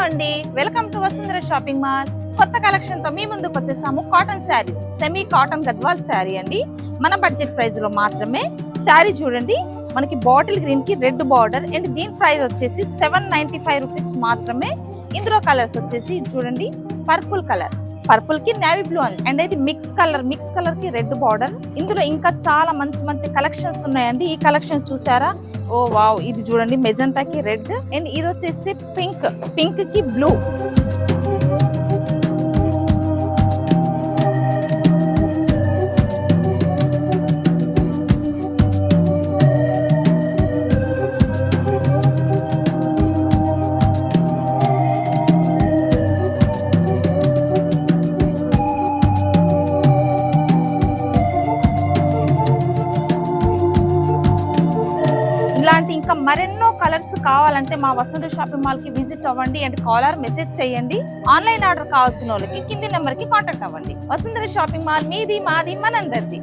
అండి, welcome to Vasundhara shopping mall. కొత్త collection తో మీ ముందుకు వచ్చేసాము. Cotton saris, semi cotton Gadwal sari అండి. మన బడ్జెట్ ప్రైస్ లో మాత్రమే. శారీ చూడండి, మనకి బాటిల్ గ్రీన్ కి రెడ్ బార్డర్ అండ్ దీని ప్రైస్ వచ్చేసి 795 రూపీస్ మాత్రమే. ఇందులో కలర్స్ వచ్చేసి చూడండి, పర్పుల్ కలర్, పర్పుల్ కి నేవీ బ్లూ అండ్ ఇది మిక్స్ కలర్ కి రెడ్ బార్డర్. ఇందులో ఇంకా చాలా మంచి మంచి కలెక్షన్స్ ఉన్నాయండి. ఈ కలెక్షన్ చూసారా? ఓ వావ్, ఇది చూడండి మెజంతా కి రెడ్ అండ్ ఇది వచ్చేసి పింక్ కి బ్లూ. ఇలాంటి ఇంకా మరెన్నో కలర్స్ కావాలంటే మా వసుంధర షాపింగ్ మాల్ కి విజిట్ అవ్వండి అండ్ కాలర్ మెసేజ్ చేయండి. ఆన్లైన్ ఆర్డర్ కావాల్సిన వాళ్ళకి కింది నెంబర్ కి కాంటాక్ట్ అవ్వండి. వసుంధర షాపింగ్ మాల్ మీది మాది మనందరిది.